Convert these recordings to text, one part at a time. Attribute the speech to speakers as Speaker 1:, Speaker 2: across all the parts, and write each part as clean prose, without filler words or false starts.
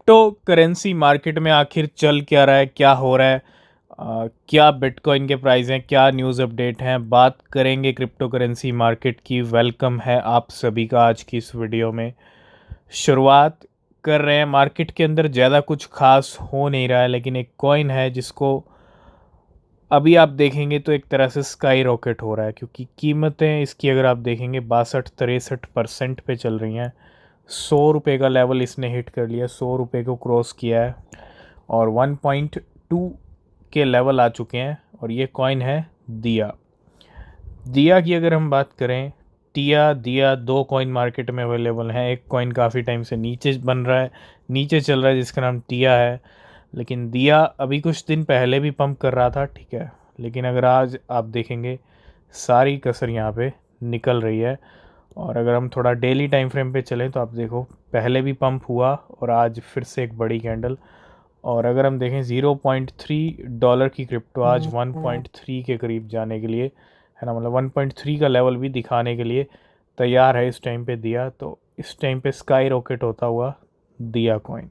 Speaker 1: Crypto currency market में आखिर चल क्या रहा है, क्या हो रहा है, क्या बिटकॉइन के प्राइस हैं, क्या न्यूज़ अपडेट हैं, बात करेंगे क्रिप्टो करेंसी मार्केट की। वेलकम है आप सभी का आज की इस वीडियो में। शुरुआत कर रहे हैं। मार्केट के अंदर ज़्यादा कुछ खास हो नहीं रहा है, लेकिन एक कॉइन है जिसको अभी आप देखेंगे तो एक तरह से स्काई रॉकेट हो रहा है, क्योंकि कीमतें इसकी अगर आप देखेंगे 62-63% पे चल रही हैं। 100 रुपये का लेवल इसने हिट कर लिया, 100 रुपये को क्रॉस किया है और 1.2 के लेवल आ चुके हैं। और ये कॉइन है दिया। दिया की अगर हम बात करें, टिया दिया दो कॉइन मार्केट में अवेलेबल हैं। एक कॉइन काफ़ी टाइम से नीचे बन रहा है, नीचे चल रहा है, जिसका नाम टिया है। लेकिन दिया अभी कुछ दिन पहले भी पंप कर रहा था, ठीक है। लेकिन अगर आज आप देखेंगे सारी कसर यहाँ पे निकल रही है। और अगर हम थोड़ा डेली टाइम फ्रेम पे चलें तो आप देखो पहले भी पंप हुआ और आज फिर से एक बड़ी कैंडल। और अगर हम देखें $0.3 की क्रिप्टो आज 1.3 के करीब जाने के लिए, है ना, मतलब 1.3 का लेवल भी दिखाने के लिए तैयार है इस टाइम पे दिया। तो इस टाइम पे स्काई रॉकेट होता हुआ दिया कॉइन।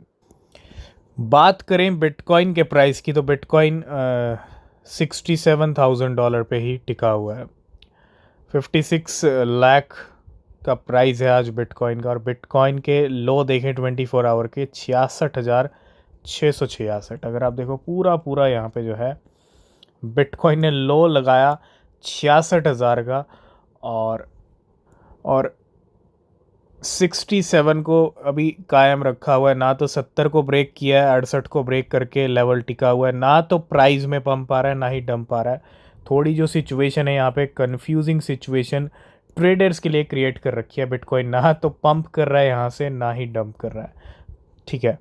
Speaker 1: बात करें बिटकॉइन के प्राइस की, तो बिटकॉइन $67,000 पे ही टिका हुआ है। 56 लाख का प्राइस है आज बिटकॉइन का। और बिटकॉइन के लो देखें 24 आवर के 66,666। अगर आप देखो पूरा पूरा यहाँ पे जो है बिटकॉइन ने लो लगाया 66,000 का। और 67 को अभी कायम रखा हुआ है। ना तो 70 को ब्रेक किया है, 68 को ब्रेक करके लेवल टिका हुआ है। ना तो प्राइस में पंप आ रहा है, ना ही डंप आ रहा है। थोड़ी जो सिचुएशन है यहाँ पे, कंफ्यूजिंग सिचुएशन ट्रेडर्स के लिए क्रिएट कर रखी है। बिटकॉइन ना तो पंप कर रहा है यहाँ से, ना ही डंप कर रहा है, ठीक है।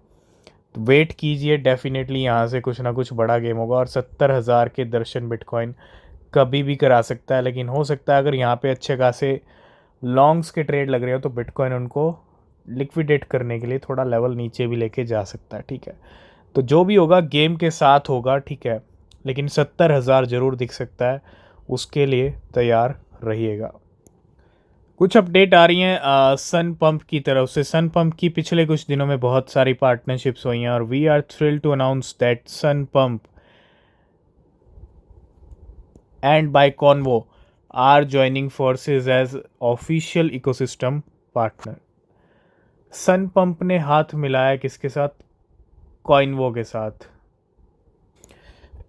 Speaker 1: तो वेट कीजिए, डेफिनेटली यहाँ से कुछ ना कुछ बड़ा गेम होगा। और 70,000 के दर्शन बिटकॉइन कभी भी करा सकता है। लेकिन हो सकता है अगर यहाँ पे अच्छे खासे लॉन्ग्स के ट्रेड लग रहे हो तो बिटकॉइन उनको लिक्विडेट करने के लिए थोड़ा लेवल नीचे भी लेके जा सकता है, ठीक है। तो जो भी होगा गेम के साथ होगा, ठीक है। लेकिन 70,000 ज़रूर दिख सकता है, उसके लिए तैयार रहिएगा। कुछ अपडेट आ रही हैं सन पंप की तरफ से। सन पंप की पिछले कुछ दिनों में बहुत सारी पार्टनरशिप्स हुई हैं और we are thrilled to announce that sun pump and by Convo are joining forces as official ecosystem partner. Sun pump ने हाथ मिलाया किसके साथ? कॉइनवो के साथ।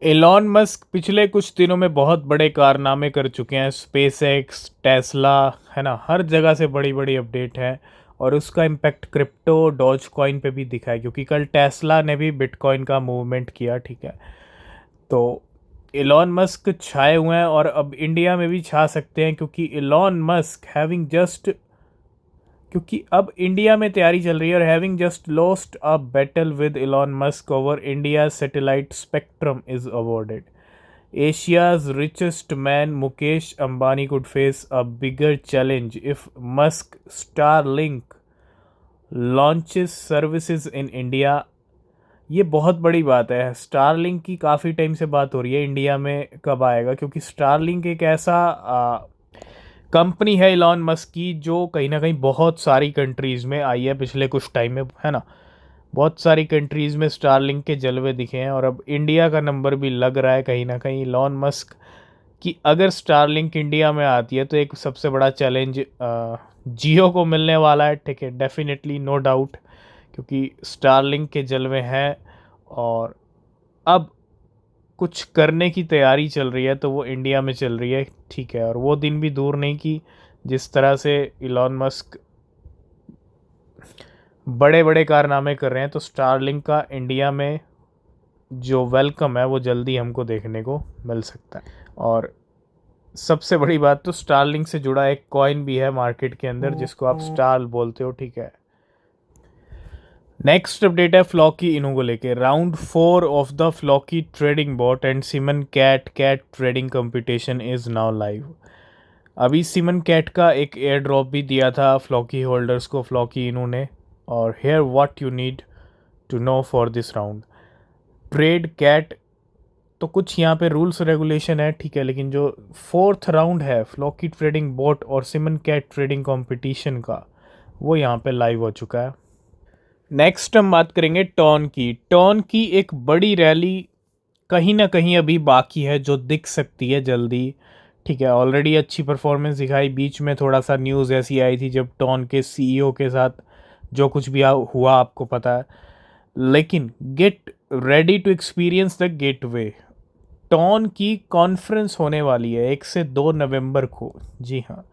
Speaker 1: एलॉन मस्क पिछले कुछ दिनों में बहुत बड़े कारनामे कर चुके हैं। स्पेस एक्स, टेस्ला, है ना, हर जगह से बड़ी बड़ी अपडेट है। और उसका इम्पैक्ट क्रिप्टो डॉज कॉइन पे भी दिखा है, क्योंकि कल टेस्ला ने भी बिटकॉइन का मूवमेंट किया, ठीक है। तो एलॉन मस्क छाए हुए हैं और अब इंडिया में भी छा सकते हैं, क्योंकि एलॉन मस्क हैविंग जस्ट, क्योंकि अब इंडिया में तैयारी चल रही है। और having just lost a battle with Elon Musk over India satellite spectrum is awarded. Asia's richest man Mukesh Ambani could face a bigger challenge if Musk Starlink launches services in India. ये बहुत बड़ी बात है। स्टारलिंक की काफ़ी टाइम से बात हो रही है, इंडिया में कब आएगा, क्योंकि स्टारलिंक एक ऐसा कंपनी है इलॉन मस्क की जो कहीं ना कहीं बहुत सारी कंट्रीज़ में आई है पिछले कुछ टाइम में, है ना। बहुत सारी कंट्रीज़ में स्टारलिंक के जलवे दिखे हैं और अब इंडिया का नंबर भी लग रहा है कहीं ना कहीं इलॉन मस्क की। अगर स्टारलिंक इंडिया में आती है तो एक सबसे बड़ा चैलेंज जियो को मिलने वाला है, ठीक है, डेफिनेटली, नो डाउट, क्योंकि स्टारलिंक के जलवे हैं। और अब कुछ करने की तैयारी चल रही है तो वो इंडिया में चल रही है, ठीक है। और वो दिन भी दूर नहीं कि जिस तरह से इलॉन मस्क बड़े बड़े कारनामे कर रहे हैं, तो स्टारलिंक का इंडिया में जो वेलकम है वो जल्दी हमको देखने को मिल सकता है। और सबसे बड़ी बात तो स्टारलिंक से जुड़ा एक कॉइन भी है मार्केट के अंदर, जिसको आप स्टार बोलते हो, ठीक है। नेक्स्ट अपडेट है फ्लॉकी इनू को लेके। Round 4 of the Floki trading bot and Simon Cat trading competition is now live. अभी सिमन कैट का एक एयर ड्रॉप भी दिया था फ्लॉकी होल्डर्स को, फ्लॉकी इनू ने। और here what you need to know for this round. Trade cat, तो कुछ यहाँ पे रूल्स रेगुलेशन है, ठीक है। लेकिन जो 4th राउंड है फ्लॉकी ट्रेडिंग बॉट और सिमन कैट ट्रेडिंग कंपटीशन का, वो यहाँ पे लाइव हो चुका है। नेक्स्ट हम बात करेंगे टॉन की। टॉन की एक बड़ी रैली कहीं ना कहीं अभी बाकी है जो दिख सकती है जल्दी। ठीक है, ऑलरेडी अच्छी परफॉर्मेंस दिखाई, बीच में थोड़ा सा न्यूज़ ऐसी आई थी जब टॉन के सीईओ के साथ जो कुछ भी हुआ आपको पता है। लेकिन get ready to experience the gateway. TON की कॉन्फ्रेंस होने वाली है 1 से 2 नवंबर को। जी हाँ,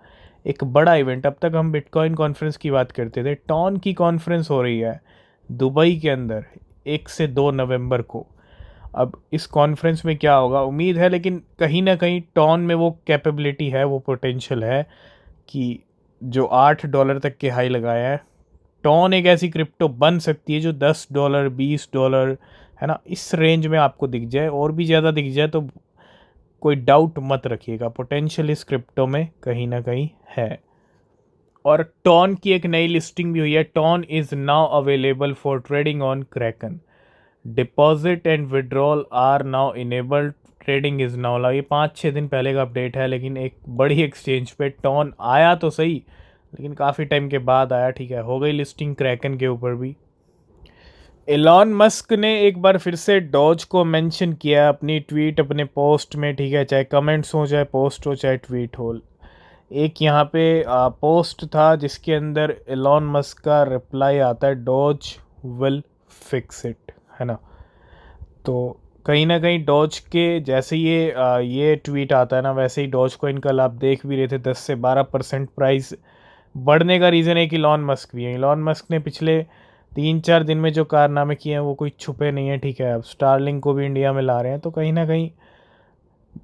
Speaker 1: एक बड़ा इवेंट। अब तक हम बिटकॉइन कॉन्फ्रेंस की बात करते थे, टॉन की कॉन्फ्रेंस हो रही है दुबई के अंदर 1 से 2 नवंबर को। अब इस कॉन्फ्रेंस में क्या होगा उम्मीद है, लेकिन कहीं ना कहीं टॉन में वो कैपेबिलिटी है, वो पोटेंशियल है कि जो $8 तक के हाई लगाया है, टॉन एक ऐसी क्रिप्टो बन सकती है जो $10 $20 है ना, इस रेंज में आपको दिख जाए। और भी ज़्यादा दिख जाए तो कोई डाउट मत रखिएगा, पोटेंशियल इस क्रिप्टो में कहीं ना कहीं है। और टॉन की एक नई लिस्टिंग भी हुई है। TON is now available for trading on Kraken. Deposit and withdrawal are now enabled, trading is now allow. ये 5-6 दिन पहले का अपडेट है, लेकिन एक बड़ी एक्सचेंज पे टॉन आया तो सही, लेकिन काफ़ी टाइम के बाद आया। ठीक है, हो गई लिस्टिंग क्रैकन के ऊपर भी। एलॉन मस्क ने एक बार फिर से डॉज को मेंशन किया अपनी ट्वीट, अपने पोस्ट में। ठीक है, चाहे कमेंट्स हो, चाहे पोस्ट हो, चाहे ट्वीट हो। एक यहाँ पे पोस्ट था जिसके अंदर एलॉन मस्क का रिप्लाई आता है, डॉज विल फिक्स इट, है ना। तो कहीं ना कहीं डॉज के जैसे ये ट्वीट आता है ना, वैसे ही डॉज को कल आप देख भी रहे थे 10 से 12% प्राइस बढ़ने का रीज़न एक इलॉन मस्क भी है। इलॉन मस्क ने पिछले 3-4 दिन में जो कारनामे किए हैं वो कोई छुपे नहीं है। ठीक है, अब स्टारलिंक को भी इंडिया में ला रहे हैं, तो कहीं ना कहीं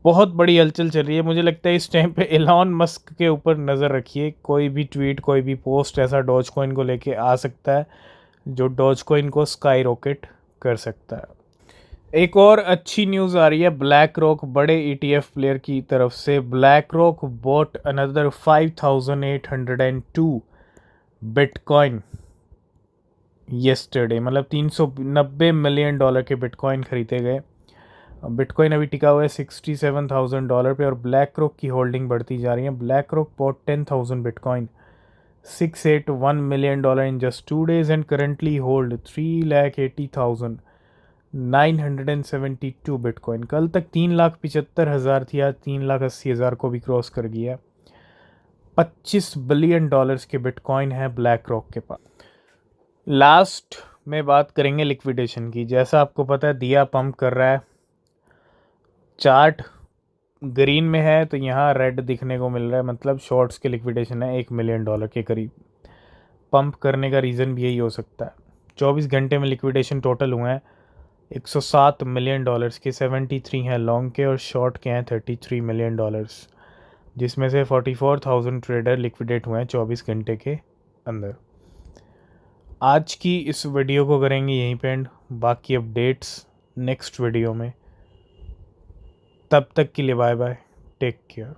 Speaker 1: बहुत बड़ी हलचल चल रही है। मुझे लगता है इस टाइम पे एलॉन मस्क के ऊपर नज़र रखिए, कोई भी ट्वीट, कोई भी पोस्ट ऐसा डॉज कॉइन को लेके आ सकता है जो डॉज कॉइन को स्काई रॉकेट कर सकता है। एक और अच्छी न्यूज़ आ रही है ब्लैक रॉक बड़े ईटीएफ प्लेयर की तरफ से। Black rock bought another 5802 bitcoin yesterday, मतलब $390 मिलियन के बिटकॉइन खरीदे गए। बिटकॉइन अभी टिका हुआ है $67,000 पे और ब्लैक रॉक की होल्डिंग बढ़ती जा रही है। BlackRock bought 10,000 bitcoin, $681 million in just 2 days and currently hold 3,80,972 bitcoin. कल तक 3,75,000 थी, आज 3,80,000 को भी क्रॉस कर गया। $25 बिलियन के बिटकॉइन है ब्लैक रॉक के पास। लास्ट में बात करेंगे लिक्विडेशन की। जैसा आपको पता है दिया पंप कर रहा है, चार्ट ग्रीन में है तो यहाँ रेड दिखने को मिल रहा है, मतलब शॉर्ट्स के लिक्विडेशन है $1 मिलियन के करीब। पंप करने का रीज़न भी यही हो सकता है। 24 घंटे में लिक्विडेशन टोटल हुए हैं $107 मिलियन के। 73 हैं लॉन्ग के और शॉर्ट के हैं $33 मिलियन, जिसमें से 44,000 ट्रेडर लिक्विडेट हुए हैं 24 घंटे के अंदर। आज की इस वीडियो को करेंगे यहीं पे एंड, बाकी अपडेट्स नेक्स्ट वीडियो में। तब तक के लिए बाय बाय, टेक केयर।